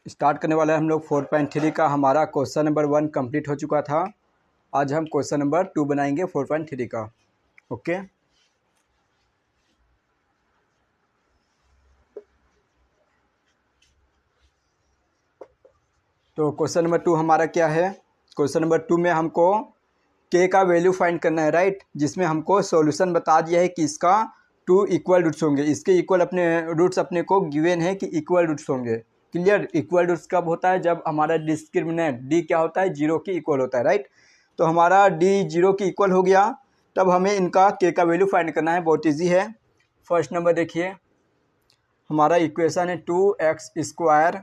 Start करने वाला है हम लोग 4.3 का। हमारा क्वेश्चन नंबर 1 कंप्लीट हो चुका था। आज हम क्वेश्चन नंबर 2 बनाएंगे 4.3 का। ओके, तो क्वेश्चन नंबर 2 हमारा क्या है। क्वेश्चन नंबर 2 में हमको के का वैल्यू फाइंड करना है, राइट। जिसमें हमको सॉल्यूशन बता दिया है कि इसका 2 इक्वल रूट्स होंगे। इसके इक्वल अपने रूट्स अपने को गिवन है कि इक्वल रूट्स होंगे। क्लियर। इक्वल रूट्स कब होता है? जब हमारा डिस्क्रिमिनेंट डी क्या होता है? 0 की इक्वल होता है, राइट। तो हमारा डी 0 की इक्वल हो गया, तब हमें इनका के का वैल्यू फाइंड करना है। बहुत ईजी है। फर्स्ट नंबर देखिए, हमारा इक्वेशन है 2x²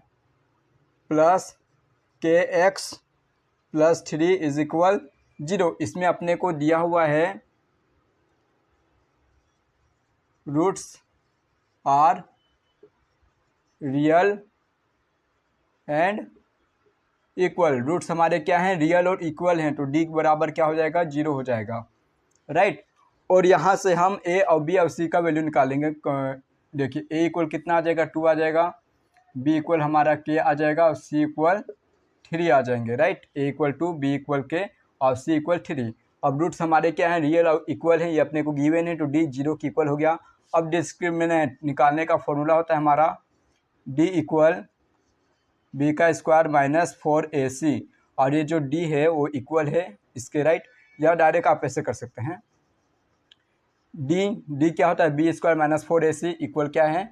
प्लस के एक्स प्लस 3 इज इक्वल 0। इसमें अपने को दिया हुआ है roots are real and equal. Roots हमारे क्या हैं? रियल और इक्वल हैं। तो डी बराबर क्या हो जाएगा? 0 हो जाएगा, राइट। और यहाँ से हम ए और बी और सी का वैल्यू निकालेंगे। देखिए ए इक्वल कितना आ जाएगा? 2 आ जाएगा। बी इक्वल हमारा के आ जाएगा और सी इक्वल 3 आ जाएंगे, राइट। ए इक्वल 2, बी इक्वल के और सी इक्वल 3। अब रूट्स हमारे क्या हैं? रियल और इक्वल हैं, ये अपने को गिवन है। तो डी 0 की इक्वल हो गया। अब डिस्क्रिमिनेंट निकालने का फॉर्मूला होता है हमारा डी इक्वल बी का स्क्वायर माइनस 4ac। और ये जो डी है वो इक्वल है इसके, राइट। या डायरेक्ट आप ऐसे कर सकते हैं। डी क्या होता है? B square minus 4ac equal क्या है?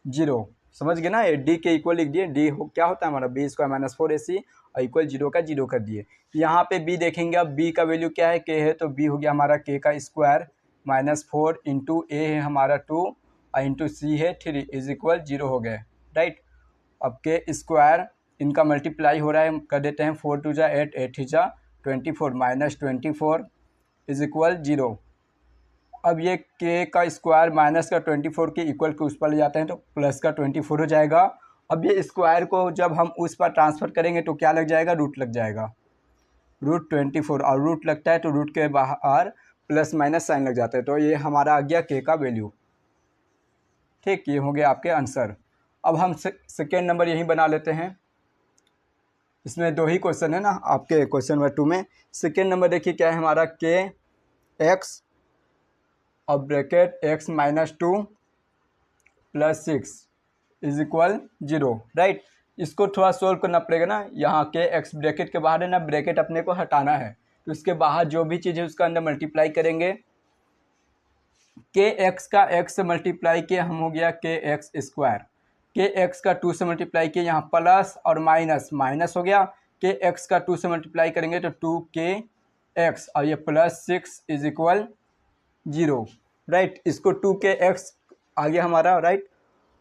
0। समझ गए ना? ये डी के इक्वल लिख दिए। डी क्या होता है हमारा? बी स्क्वायर माइनस 4ac और इक्वल 0 का 0 कर दिए। यहाँ पे बी देखेंगे। अब बी का वैल्यू क्या है? के है, तो बी हो गया हमारा के का स्क्वायर माइनस 4 इंटू ए है हमारा 2 और इंटू सी है 3 इज इक्वल 0 हो गए, राइट। अब के स्क्वायर इनका मल्टीप्लाई हो रहा है, कर देते हैं। 4 2 जा 8, 8 3 जा 24 माइनस 24 इज इक्वल 0। अब ये के का स्क्वायर माइनस का 24 के इक्वल के उस पर ले जाते हैं तो प्लस का 24 हो जाएगा। अब ये स्क्वायर को जब हम उस पर ट्रांसफ़र करेंगे तो क्या लग जाएगा? रूट लग जाएगा। रूट 24 और रूट लगता है तो रूट के बाहर प्लस माइनस साइन लग जाता है। तो ये हमारा आ गया के का वैल्यू। ठीक, ये हो गया आपके आंसर। अब हम सेकेंड नंबर यही बना लेते हैं। इसमें 2 ही क्वेश्चन है ना आपके क्वेश्चन नंबर 2 में। सेकेंड नंबर देखिए क्या है हमारा? के एक्स और bracket x minus 2 plus 6 is equal 0, right. इसको थोड़ा सोल्व करना पड़ेगा ना। यहाँ के एक्स ब्रैकेट के बाहर है ना, ब्रैकेट अपने को हटाना है। तो इसके बाहर जो भी चीज़ है उसका अंदर मल्टीप्लाई करेंगे। के एक्स का एक्स से मल्टीप्लाई किया हम हो गया के एक्स स्क्वायर। के एक्स का 2 से मल्टीप्लाई किया, यहाँ प्लस और माइनस माइनस हो गया। के एक्स का 2 से मल्टीप्लाई करेंगे तो 2 के एक्स और ये प्लस 6 इज इक्वल 0, राइट। इसको 2 के एक्स आ गया हमारा, राइट।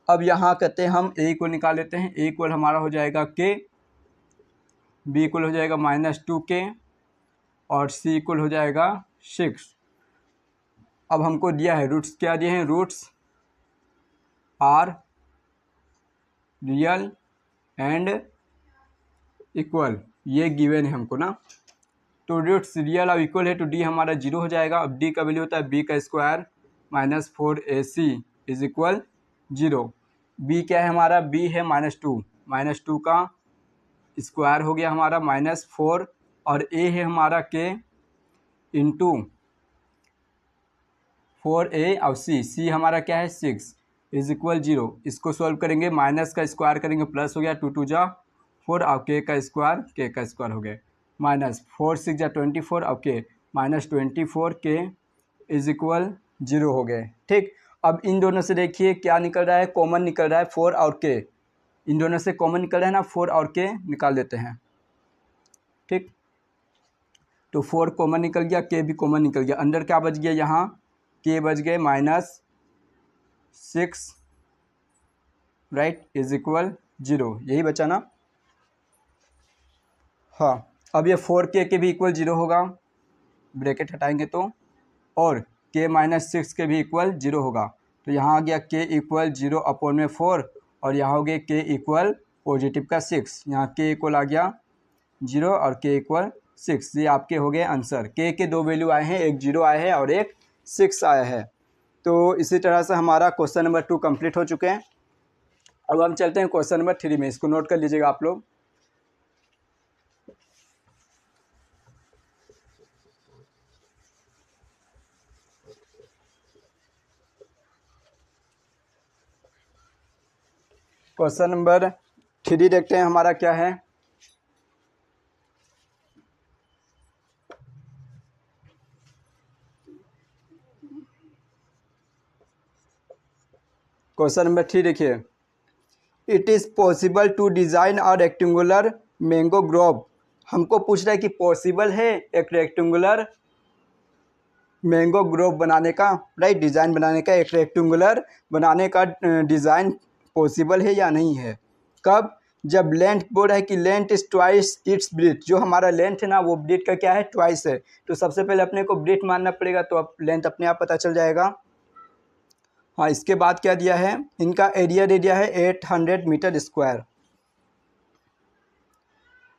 अब यहाँ कहते हैं हम ए को निकाल लेते हैं। ए इक्वल हमारा हो जाएगा के, बी इक्वल हो जाएगा माइनस 2 के और सी इक्वल हो जाएगा 6। अब हमको दिया है रूट्स, क्या दिए हैं? Roots are real and equal, ये गिवन है हमको ना। तो रूट्स रियल और इक्वल है तो डी हमारा 0 हो जाएगा। अब डी का वैल्यू होता है बी का square minus 4ac is equal 0। B क्या है हमारा? बी है माइनस टू का स्क्वायर हो गया हमारा माइनस 4 और ए है हमारा के इंटू 4a और सी हमारा क्या है? 6 इज इक्वल 0। इसको सॉल्व करेंगे, माइनस का स्क्वायर करेंगे प्लस हो गया 2 2 जा 4 और के का स्क्वायर हो गया माइनस 4 6 जा 24 और के माइनस 24 के इज इक्वल 0 हो गए। ठीक, अब इन दोनों से देखिए क्या निकल रहा है? कॉमन निकल रहा है 4 और के। इन दोनों से कॉमन निकल रहा है ना, 4 और के निकाल देते हैं। ठीक, तो 4 कॉमन निकल गया, के भी कॉमन निकल गया। अंदर क्या बच गया? यहाँ के बच गए माइनस 6, राइट, इज इक्वल 0। यही बचा ना? हाँ, अब ये 4 के भी इक्वल 0 होगा, ब्रैकेट हटाएंगे तो, और के माइनस 6 के भी इक्वल 0 होगा। तो यहाँ आ गया के इक्वल 0 अपॉन में 4 और यहाँ हो गया के इक्वल पॉजिटिव का 6। यहाँ के इक्वल आ गया 0 और के इक्वल 6। ये आपके हो गए आंसर। के 2 वैल्यू आए हैं, एक 0 आया है और एक 6 आया है। तो इसी तरह से हमारा क्वेश्चन नंबर 2 कंप्लीट हो चुके हैं। अब हम चलते हैं क्वेश्चन नंबर 3 में, इसको नोट कर लीजिएगा आप लोग। क्वेश्चन नंबर 3 देखते हैं हमारा क्या है। क्वेश्चन नंबर 3 देखिए, it is possible to design a rectangular mango grove. हमको पूछ रहा है कि पॉसिबल है एक रेक्टेंगुलर मैंगो ग्रोव बनाने का, राइट, डिज़ाइन बनाने का, एक रेक्टेंगुलर बनाने का डिज़ाइन पॉसिबल है या नहीं है। कब? जब लेंथ बोल रहा है कि length is twice its breadth, जो हमारा लेंथ है ना वो ब्रीथ का क्या है, ट्वाइस है। तो सबसे पहले अपने को ब्रीथ मानना पड़ेगा, तो अब लेंथ अपने आप पता चल जाएगा। हाँ, इसके बाद क्या दिया है, इनका एरिया दे दिया है 800 metre square.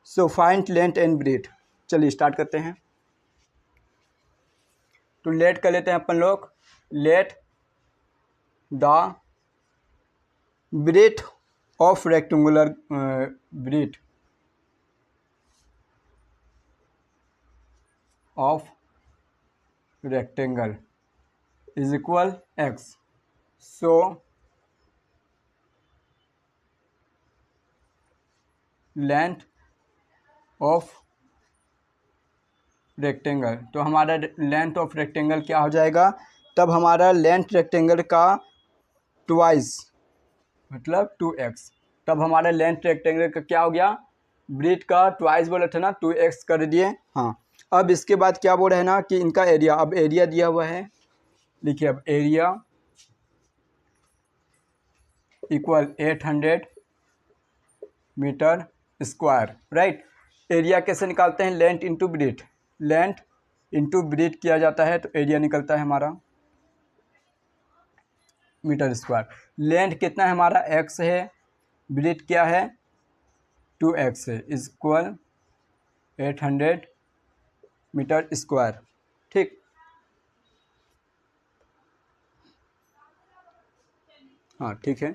So find length and breadth. चलिए स्टार्ट करते हैं। तो लेट कर लेते हैं अपन लोग, let the breadth of rectangular breadth of rectangle is equal x. So length of rectangle, तो हमारा लेंथ ऑफ रेक्टेंगल क्या हो जाएगा, तब हमारा लेंथ रेक्टेंगल का ट्वाइस मतलब 2x, तब हमारा लेंथ रेक्टेंगल का क्या हो गया, ब्रीथ का ट्वाइस बोला था ना, 2x कर दिए। हाँ, अब इसके बाद क्या बोल रहे हैं ना कि इनका एरिया, अब एरिया दिया हुआ है, लिखिए अब area equal 800 metre square, right. Area कैसे निकालते हैं, length into breadth, length into breadth किया जाता है तो एरिया निकलता है हमारा मीटर स्क्वायर। लेंथ कितना है हमारा, x है, ब्रीथ क्या है 2x है, इक्वल 800 मीटर स्क्वायर, ठीक। हाँ ठीक है,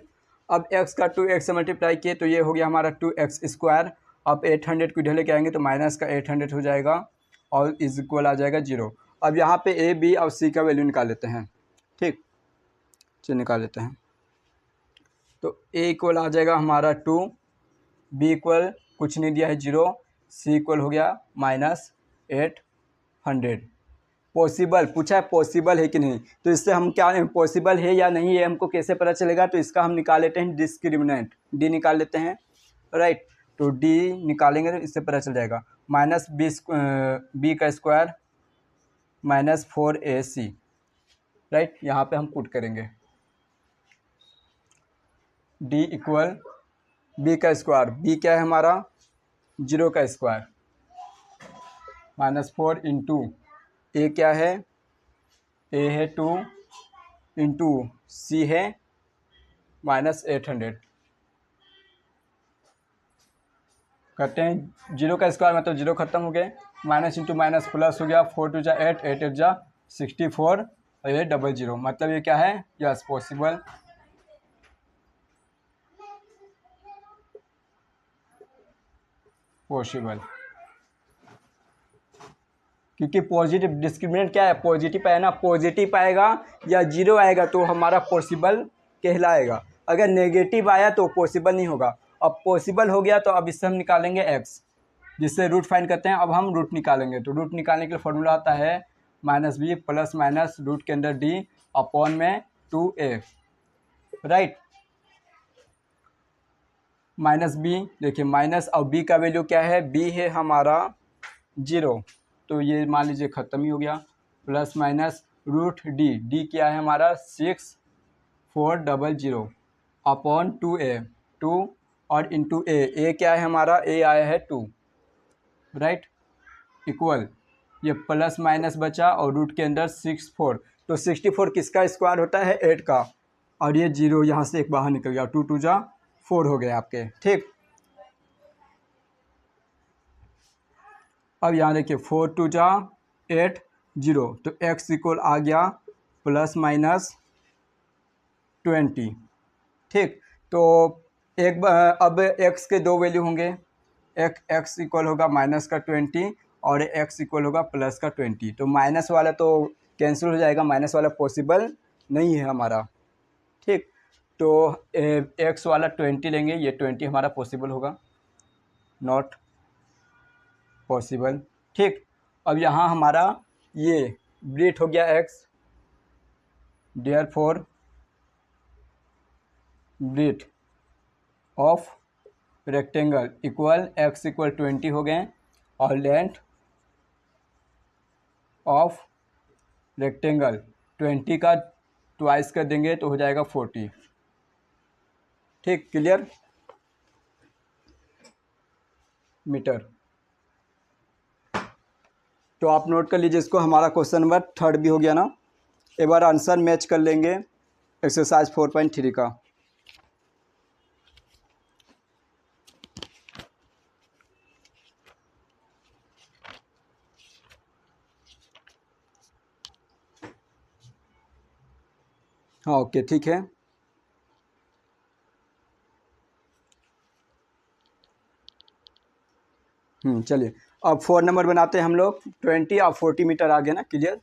अब x का 2x से मल्टीप्लाई किए तो ये हो गया हमारा 2x स्क्वायर। अब 800 को इधर लेके आएंगे तो माइनस का 800 हो जाएगा और इज इक्वल आ जाएगा 0। अब यहाँ पे a b और c का वैल्यू निकाल लेते हैं, ठीक, चलिए निकाल लेते हैं। तो a इक्वल आ जाएगा हमारा 2, b इक्वल कुछ नहीं दिया है 0, c इक्वल हो गया -800। पॉसिबल पूछा है, पॉसिबल है कि नहीं, तो इससे हम क्या, पॉसिबल है या नहीं है हमको कैसे पता चलेगा, तो इसका हम निकाल लेते हैं डिस्क्रिमिनेंट, डी निकाल लेते हैं, राइट। तो डी निकालेंगे तो इससे पता चल जाएगा, माइनस बी का स्क्वायर -4ac, राइट। यहाँ पे हम पुट करेंगे डी इक्वल बी का स्क्वायर, बी क्या है हमारा 0 का स्क्वायर, -4 इंटू ए क्या है, ए है 2 इंटू सी है -800। करते हैं 0 का स्क्वायर मतलब 0 खत्म हो गए, माइनस इंटू माइनस प्लस हो गया, 4 2 जा 8, 8 8 जा 64 और ये 00, मतलब ये क्या है, यस पॉसिबल। पॉसिबल क्योंकि पॉजिटिव डिस्क्रिमिनेंट क्या है, पॉजिटिव है ना, पॉजिटिव आएगा या 0 आएगा तो हमारा पॉसिबल कहलाएगा, अगर नेगेटिव आया तो पॉसिबल नहीं होगा। अब पॉसिबल हो गया तो अब इससे हम निकालेंगे x, जिससे रूट फाइंड करते हैं। अब हम रूट निकालेंगे, तो रूट निकालने के लिए फॉर्मूला आता है -b प्लस माइनस रूट के अंदर d अपॉन में 2a, राइट। -b देखिए, माइनस और b का वैल्यू क्या है, b है हमारा 0, तो ये मान लीजिए ख़त्म ही हो गया, plus minus root D, D क्या है हमारा 6400 अपॉन 2a, 2 और इंटू ए क्या है हमारा, ए आया है 2, राइट, इक्वल ये प्लस माइनस बचा और रूट के अंदर 64, तो 64 किसका स्क्वायर होता है, 8 का, और ये 0 यहाँ से एक बाहर निकल गया, 2 2 जा 4 हो गए आपके, ठीक। अब यहाँ देखिए 4 2 जा 8 0, तो x इक्वल आ गया प्लस माइनस 20, ठीक। तो अब x के दो वैल्यू होंगे, एक x इक्वल होगा माइनस का 20 और x इक्वल होगा प्लस का 20। तो माइनस वाला तो कैंसिल हो जाएगा, माइनस वाला पॉसिबल नहीं है हमारा, ठीक। तो x वाला 20 लेंगे, ये 20 हमारा पॉसिबल होगा, नॉट पॉसिबल, ठीक। अब यहाँ हमारा ये ब्रीथ हो गया x, therefore breadth of rectangle equal x equal 20 हो गए और लेंथ ऑफ रेक्टेंगल 20 का ट्वाइस कर देंगे तो हो जाएगा 40, ठीक, क्लियर मीटर। तो आप नोट कर लीजिए इसको, हमारा क्वेश्चन नंबर 3 भी हो गया ना। एक बार आंसर मैच कर लेंगे एक्सरसाइज 4.3 का। हाँ ओके, ठीक है। चलिए अब 4 नंबर बनाते हैं हम लोग। 20 और 40 मीटर आ गया ना, क्लियर।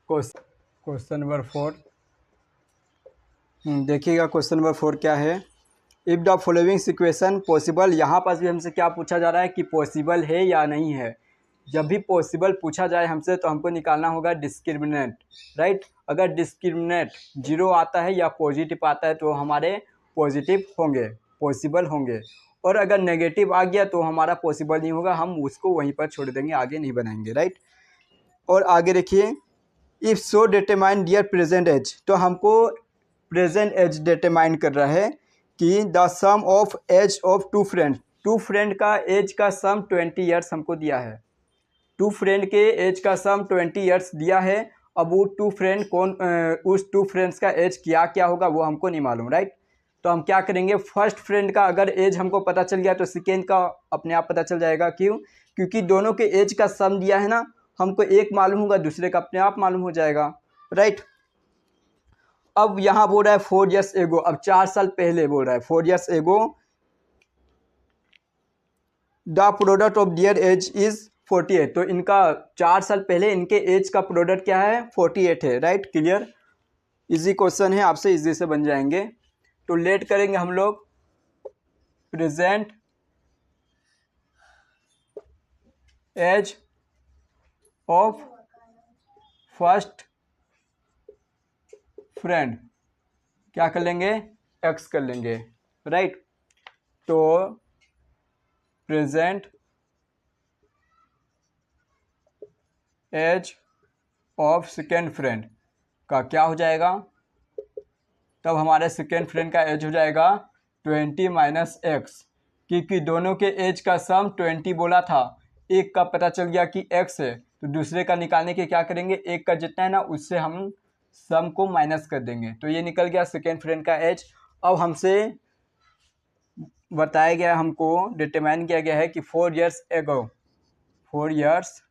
क्वेश्चन नंबर 4 देखिएगा, क्वेश्चन नंबर 4 क्या है। इफ़ द फॉलोइंग सिक्वेशन पॉसिबल, यहाँ पास भी हमसे क्या पूछा जा रहा है कि पॉसिबल है या नहीं है। जब भी पॉसिबल पूछा जाए हमसे तो हमको निकालना होगा डिस्क्रिमिनेंट, राइट। अगर डिस्क्रिमिनेंट 0 आता है या पॉजिटिव आता है तो हमारे पॉजिटिव होंगे, पॉसिबल होंगे, और अगर नेगेटिव आ गया तो हमारा पॉसिबल नहीं होगा, हम उसको वहीं पर छोड़ देंगे, आगे नहीं बनाएंगे, राइट। और आगे देखिए, if so determine their present age, तो हमको प्रेजेंट एज डिटरमाइन कर रहा है कि the sum of age of two friend का एज का सम 20 ईयर्स हमको दिया है। टू फ्रेंड के एज का सम 20 ईयर्स दिया है। अब वो टू फ्रेंड उस टू फ्रेंड्स का एज क्या होगा वो हमको नहीं मालूम, राइट। तो हम क्या करेंगे, फर्स्ट फ्रेंड का अगर एज हमको पता चल गया तो सेकेंड का अपने आप पता चल जाएगा। क्यों? क्योंकि दोनों के एज का सम दिया है ना, हमको एक मालूम होगा, दूसरे का अपने आप मालूम हो जाएगा, राइट। अब यहाँ बोल रहा है 4 ईयर्स एगो, अब 4 साल पहले बोल रहा है 4 years ago the product of their age is 48। तो इनका 4 साल पहले इनके एज का प्रोडक्ट क्या है, 48 है, राइट, क्लियर। इजी क्वेश्चन है, आपसे इजी से बन जाएंगे। तो लेट करेंगे हम लोग present age of first friend, क्या कर लेंगे, एक्स कर लेंगे, राइट। तो present age of second friend का क्या हो जाएगा, तब हमारे सेकेंड फ्रेंड का एज हो जाएगा 20 माइनस एक्स, क्योंकि दोनों के एज का सम 20 बोला था, एक का पता चल गया कि एक्स है तो दूसरे का निकालने के क्या करेंगे, एक का जितना है ना उससे हम सम को माइनस कर देंगे। तो ये निकल गया सेकेंड फ्रेंड का एज। अब हमसे बताया गया, हमको डिटरमाइन किया गया है कि 4 ईयर्स एगो अब 4 ईयर्स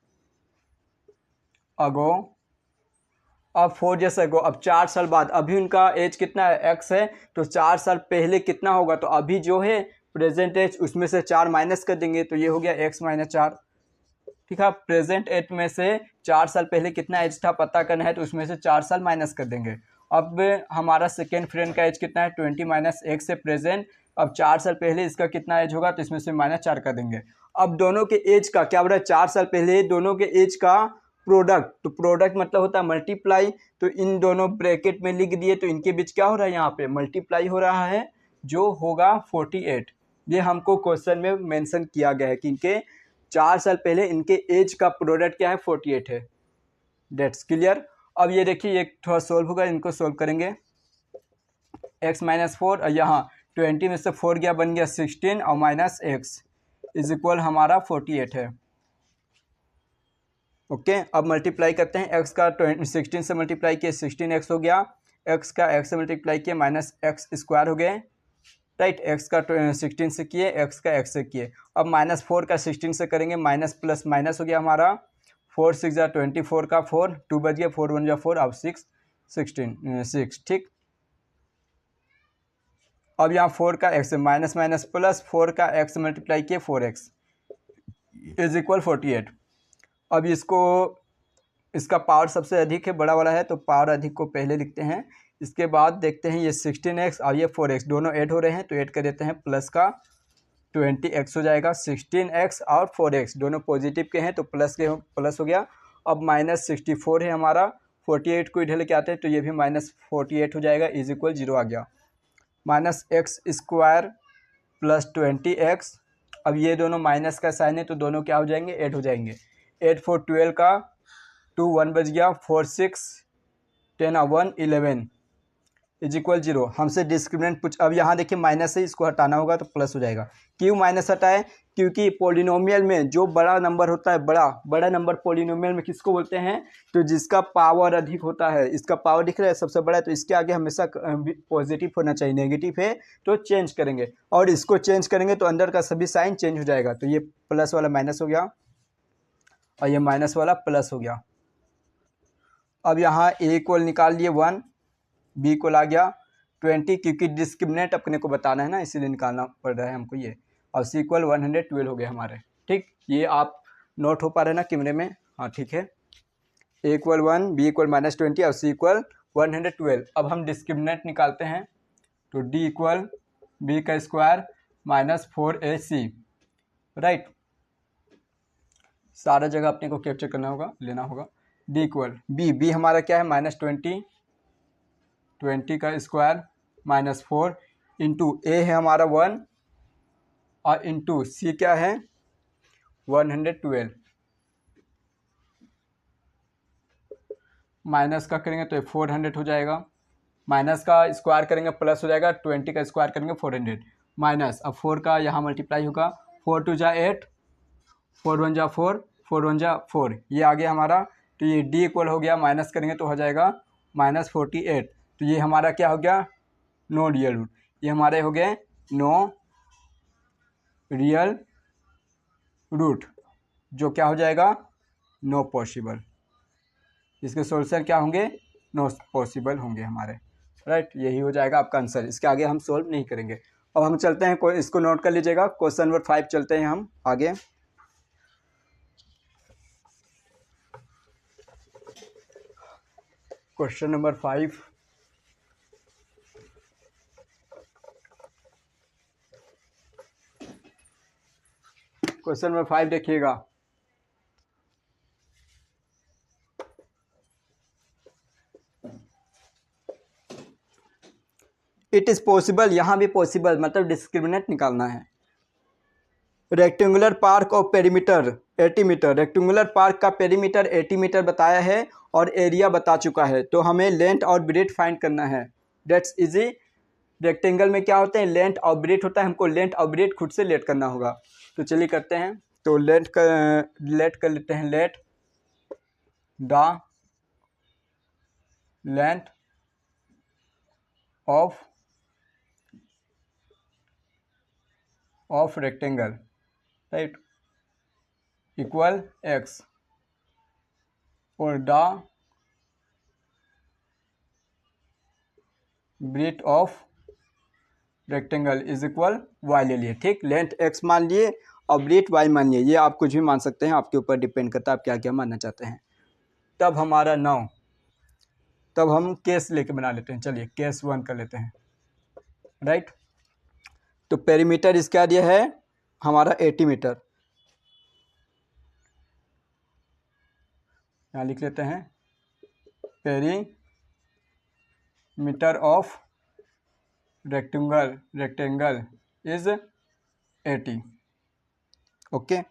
एगो, अब 4 साल बाद, अभी उनका एज कितना है, एक्स है, तो 4 साल पहले कितना होगा, तो अभी जो है प्रेजेंट एज उसमें से 4 माइनस कर देंगे तो ये हो गया एक्स माइनस 4, ठीक है। प्रेजेंट एज में से 4 साल पहले कितना एज था पता करना है तो उसमें से 4 साल माइनस कर देंगे। अब हमारा सेकेंड फ्रेंड का एज कितना है, 20 माइनस एक्स है प्रेजेंट। अब 4 साल पहले इसका कितना एज होगा तो इसमें से -4 कर देंगे। अब दोनों के एज का क्या हो रहा है, 4 साल पहले दोनों के एज का प्रोडक्ट, तो प्रोडक्ट मतलब होता है मल्टीप्लाई, तो इन दोनों ब्रैकेट में लिख दिए, तो इनके बीच क्या हो रहा है, यहाँ पे मल्टीप्लाई हो रहा है जो होगा 48। ये हमको क्वेश्चन में मेंशन किया गया है कि इनके 4 साल पहले इनके एज का प्रोडक्ट क्या है, 48 है, डेट्स क्लियर। अब ये देखिए ये थोड़ा सोल्व होगा, इनको सोल्व करेंगे। x माइनस 4 और यहाँ 20 में से 4 गया, बन गया 16 और माइनस एक्स इज इक्वल हमारा 48 है, ओके। अब मल्टीप्लाई करते हैं, x का 16 से मल्टीप्लाई किए 16x हो गया, x का x से मल्टीप्लाई किए माइनस एक्स स्क्वायर हो गए, राइट। एक्स का 16 से किए, एक्स का एक्स से किए। अब -4 का 16 से करेंगे, माइनस प्लस माइनस हो गया हमारा। 4 6 जा 24 का 4, 2 बच गया, 4 1 जा 4, अब 6 16 6, ठीक। अब यहाँ 4 का एक्स माइनस माइनस प्लस 4 का एक्स मल्टीप्लाई किए 4x इज इक्वल 48। अब इसका पावर सबसे अधिक है, बड़ा वाला है, तो पावर अधिक को पहले लिखते हैं। इसके बाद देखते हैं ये 16x और ये 4x दोनों ऐड हो रहे हैं, तो ऐड कर देते हैं, प्लस का 20x हो जाएगा। 16x और 4x दोनों पॉजिटिव के हैं, तो प्लस हो गया। अब -64 है हमारा, 48 को इधर लेके आते हैं, तो ये भी -48 हो जाएगा, इज इक्वल 0 आ गया। -x² प्लस 20x, अब ये दोनों माइनस का साइन है, तो दोनों क्या हो जाएंगे, 8 हो जाएंगे। 8 4 12 का 2 1 बच गया, 4 6 10 1 11 इज इक्वल 0। हमसे डिस्क्रिमिनेंट पूछ, अब यहाँ देखिए माइनस है, इसको हटाना होगा तो प्लस हो जाएगा। क्यों माइनस हटाए, क्योंकि पॉलिनोमियल में जो बड़ा नंबर होता है, बड़ा नंबर पॉलिनोमियल में किसको बोलते हैं, तो जिसका पावर अधिक होता है। इसका पावर दिख रहा है सबसे बड़ा है, तो इसके आगे हमेशा पॉजिटिव होना चाहिए, नेगेटिव है तो चेंज करेंगे, और इसको चेंज करेंगे तो अंदर का सभी साइन चेंज हो जाएगा। तो ये प्लस वाला माइनस हो गया और ये माइनस वाला प्लस हो गया। अब यहाँ ए इक्वल निकाल लिए 1, बी इक्वल आ गया 20, क्योंकि डिस्क्रिमिनेंट अपने को बताना है ना, इसीलिए निकालना पड़ रहा है हमको ये। और सी इक्वल 112 हो गए हमारे, ठीक। ये आप नोट हो पा रहे हैं ना कैमरे में, हाँ ठीक है। ए इक्वल 1, बी इक्वल -20 और सी इक्वल 112। अब हम डिस्क्रिमिनेंट निकालते हैं, तो डी इक्वल बी का स्क्वायर -4ac, राइट। सारा जगह अपने को कैप्चर करना होगा, लेना होगा। डी इक्वल बी हमारा क्या है, -20 का स्क्वायर -4 इंटू ए है हमारा 1 और इंटू सी क्या है 112। माइनस का करेंगे तो 400 हो जाएगा, माइनस का स्क्वायर करेंगे प्लस हो जाएगा, 20 का स्क्वायर करेंगे 400 माइनस। अब 4 का यहाँ मल्टीप्लाई होगा, 4 2 जा 8, 4 1 जा 4, 4 1 जा 4, ये आ गया हमारा। तो ये डी इक्वल हो गया, माइनस करेंगे तो हो जाएगा -48। तो ये हमारा क्या हो गया, नो रियल रूट। ये हमारे हो गए नो रियल रूट, जो क्या हो जाएगा, नो पॉसिबल। इसके सॉल्यूशन क्या होंगे, नो पॉसिबल होंगे हमारे, राइट। यही हो जाएगा आपका आंसर, इसके आगे हम सॉल्व नहीं करेंगे। अब हम चलते हैं, इसको नोट कर लीजिएगा, क्वेश्चन नंबर 5 चलते हैं हम आगे। क्वेश्चन नंबर 5, क्वेश्चन नंबर 5 देखिएगा। इट इज पॉसिबल, यहाँ भी पॉसिबल मतलब डिस्क्रिमिनेंट निकालना है। Rectangular park of perimeter 80 metre, rectangular park का पेरीमीटर 80 मीटर बताया है और एरिया बता चुका है, तो हमें लेंथ और ब्रेड्थ फाइंड करना है। That's easy. रेक्टेंगल में क्या होते हैं, लेंथ और ब्रेड्थ होता है, हमको लेंथ और ब्रेड्थ खुद से लेट करना होगा। तो चलिए करते हैं, तो लेट कर लेते हैं, let the length of rectangle, right, equal x और the breadth of rectangle is equal y ले लिए, ठीक। लेंथ x मान लिए और ब्रेड्थ y मान लिए, ये आप कुछ भी मान सकते हैं, आपके ऊपर डिपेंड करता है आप क्या क्या मानना चाहते हैं। तब हमारा 9, तब हम केस लेके बना लेते हैं, चलिए केस 1 कर लेते हैं, राइट। तो पेरीमीटर इसका दिया है हमारा 80 मीटर, यहाँ लिख लेते हैं perimeter of rectangle is 80, okay.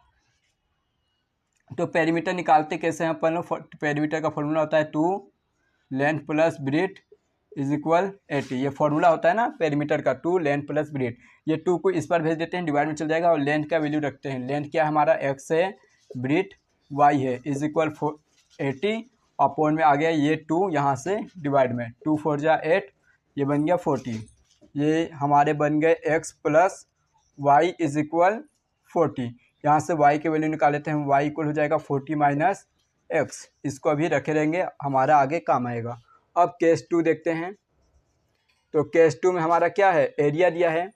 तो पेरीमीटर निकालते कैसे हैं अपन लोग, पेरीमीटर का फॉर्मूला होता है 2 length plus breadth is equal 80, ये फॉर्मूला होता है ना पेरीमीटर का, 2 लेंथ प्लस ब्रेड्थ। ये 2 को इस पर भेज देते हैं, डिवाइड में चल जाएगा, और लेंथ का वैल्यू रखते हैं, लेंथ क्या हमारा x है, ब्रेड्थ y है, इज इक्वल 80 अपॉन में आ गया ये 2, यहाँ से डिवाइड में 2 4 जा 8, ये बन गया 40, ये हमारे बन गए x plus y is equal 40। यहाँ से y के वैल्यू निकाल लेते हैं, y इक्वल हो जाएगा 40 माइनस एक्स। इसको अभी रखे रहेंगे, हमारा आगे काम आएगा। अब केस 2 देखते हैं। तो केस 2 में हमारा क्या है, एरिया दिया है,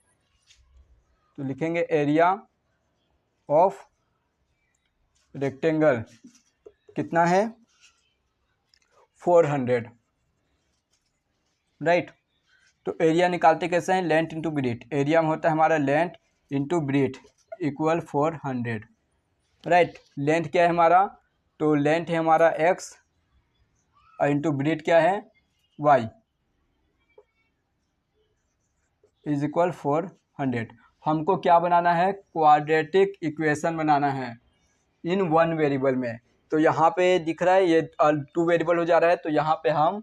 तो लिखेंगे एरिया ऑफ रेक्टेंगल कितना है 400, राइट। तो एरिया निकालते कैसे हैं, लेंथ इंटू ब्रीथ। एरिया में होता है हमारा length into breadth equal 400, right. Length क्या है हमारा, तो लेंथ है हमारा x और इंटू ब्रीथ क्या है y इज इक्वल 400। हमको क्या बनाना है, क्वाड्रेटिक इक्वेशन बनाना है इन वन वेरिएबल में। तो यहाँ पे दिख रहा है ये 2 वेरिएबल हो जा रहा है, तो यहाँ पे हम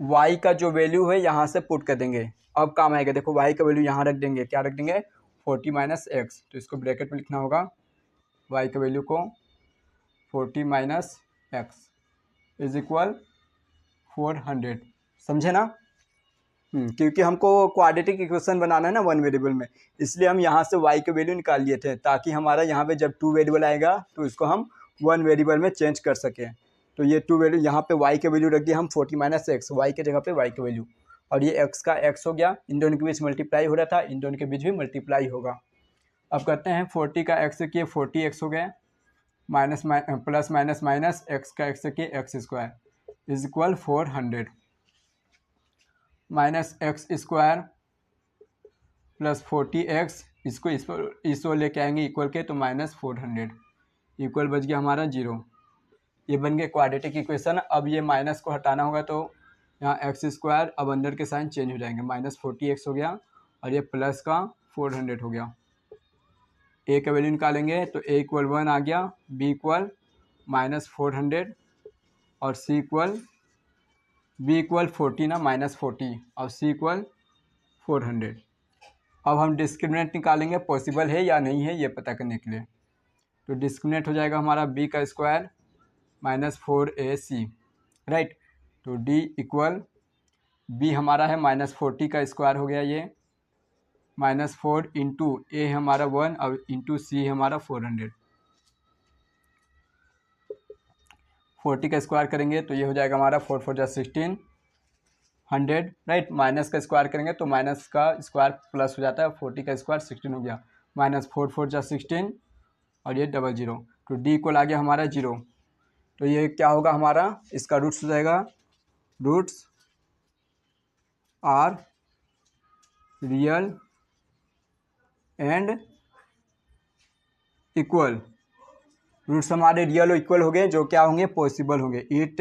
y का जो वैल्यू है यहाँ से पुट कर देंगे। अब काम आएगा, देखो y का वैल्यू यहाँ रख देंगे, क्या रख देंगे 40 माइनस एक्स। तो इसको ब्रैकेट में लिखना होगा, y का वैल्यू को 40 माइनस एक्स इज इक्वल 400, समझे ना। क्योंकि हमको क्वाड्रेटिक इक्वेशन बनाना है ना वन वेरिएबल में, इसलिए हम यहाँ से y के वैल्यू निकाल लिए थे, ताकि हमारा यहाँ पे जब 2 वेरिएबल आएगा तो इसको हम वन वेरिएबल में चेंज कर सकें। तो ये 2 वैल्यू यहाँ पे y के वैल्यू रख दिया हम 40 माइनस एक्स, वाई के जगह पे y के वैल्यू, और ये x का x हो गया। इन दोनों के बीच मल्टीप्लाई हो रहा था, इन दोनों के बीच भी मल्टीप्लाई होगा। अब करते हैं 40 का x से किए 40x हो गया, minus plus minus minus x का x से किए x square is equal 400 minus x square plus 40x, इसको लेके आएंगे इक्वल के, तो माइनस 400 इक्वल बच गया हमारा 0। ये बन गया क्वाड्रेटिक इक्वेशन। अब ये माइनस को हटाना होगा, तो यहाँ एक्स स्क्वायर, अब अंदर के साइन चेंज हो जाएंगे, माइनस 40x हो गया और ये प्लस का 400 हो गया। ए का वैल्यू निकालेंगे तो ए इक्वल 1 आ गया, बी इक्वल माइनस 400 और सी इक्वल बी इक्वल 40 ना माइनस 40 और सी इक्वल 400। अब हम डिस्क्रिमिनेंट निकालेंगे, पॉसिबल है या नहीं है ये पता करने के लिए। तो डिस्क्रिमिनेंट हो जाएगा हमारा b का स्क्वायर माइनस 4ac, राइट। तो d इक्वल b हमारा है माइनस 40 का स्क्वायर हो गया, ये माइनस 4 इंटू ए हमारा 1 और इंटू सी हमारा 400। 40 का स्क्वायर करेंगे तो ये हो जाएगा हमारा 4 4 जा 16 100, राइट। माइनस का स्क्वायर करेंगे तो माइनस का स्क्वायर प्लस हो जाता है, 40 का स्क्वायर 16 हो गया, माइनस 4 4 जा 16 और ये 00। तो डी इक्वल आ गया हमारा 0। तो ये क्या होगा हमारा, इसका रूट्स हो जाएगा, roots are real and equal. Roots हमारे रियल और इक्वल हो गए, जो क्या होंगे पॉसिबल होंगे, इट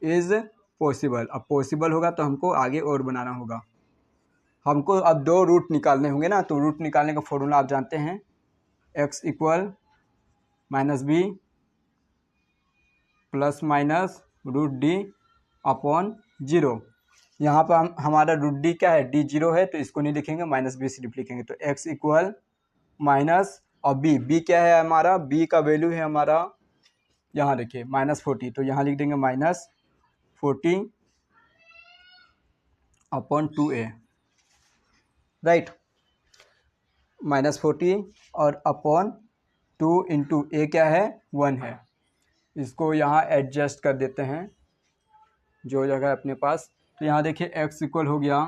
इज़ पॉसिबल। अब पॉसिबल होगा तो हमको आगे और बनाना होगा। हमको अब 2 रूट निकालने होंगे ना, तो रूट निकालने का फॉर्मूला आप जानते हैं, x equal minus b plus minus root D upon 0। यहाँ पर हमारा रूट डी क्या है, d 0 है, तो इसको नहीं लिखेंगे, माइनस बी सिर्फ लिखेंगे। तो x इक्वल माइनस और b क्या है हमारा, b का वैल्यू है हमारा, यहाँ देखिए माइनस 40, तो यहाँ लिख देंगे minus 40 upon 2a, right. Minus 40 और अपॉन 2 इंटू ए क्या है 1 है। इसको यहाँ एडजस्ट कर देते हैं जो जगह अपने पास। तो यहाँ देखिए x इक्वल हो गया,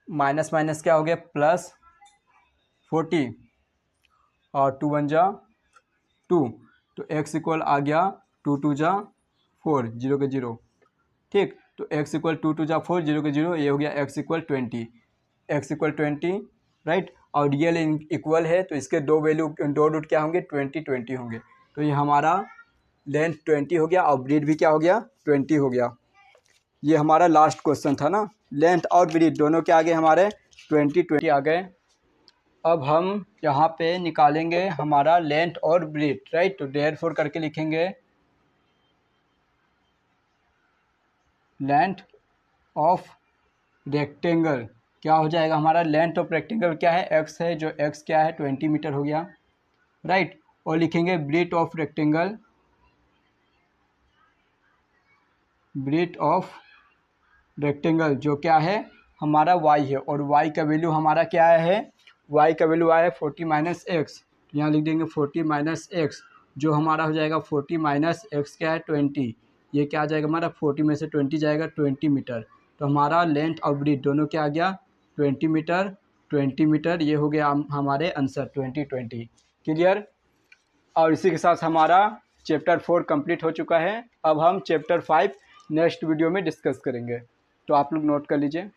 माइनस माइनस क्या हो गया प्लस 40 और 2 1 जा 2, तो x इक्वल आ गया 2 2 जा 4, 0 के 0, ठीक। तो x इक्वल 2 2 जा 4, 0 के 0, ये हो गया x equal 20, x equal 20, right. और रियल इक्वल है तो इसके 2 वैल्यू 2 रूट क्या होंगे 20 20 होंगे। तो ये हमारा लेंथ 20 हो गया और ब्रीथ भी क्या हो गया 20 हो गया। ये हमारा लास्ट क्वेश्चन था ना, लेंथ और ब्रीथ दोनों के आगे हमारे 20 20 आ गए। अब हम यहाँ पे निकालेंगे हमारा लेंथ और ब्रीथ, राइट। तो देयरफॉर करके लिखेंगे लेंथ ऑफ रेक्टेंगल, क्या हो जाएगा हमारा, लेंथ ऑफ रेक्टेंगल क्या है x है, जो x क्या है 20 मीटर हो गया, राइट। और लिखेंगे breadth of rectangle, breadth of rectangle जो क्या है हमारा y है, और y का वैल्यू हमारा क्या है, y का वैल्यू आया है 40 माइनस एक्स, यहाँ लिख देंगे 40 माइनस एक्स, जो हमारा हो जाएगा 40 माइनस एक्स क्या है 20, ये क्या आ जाएगा हमारा 40 में से 20 जाएगा 20 मीटर। तो हमारा लेंथ और ब्रीथ दोनों क्या आ गया 20 मीटर 20 मीटर, ये हो गया हमारे आंसर 2020। क्लियर। और इसी के साथ हमारा चैप्टर 4 कंप्लीट हो चुका है। अब हम चैप्टर 5 नेक्स्ट वीडियो में डिस्कस करेंगे, तो आप लोग नोट कर लीजिए।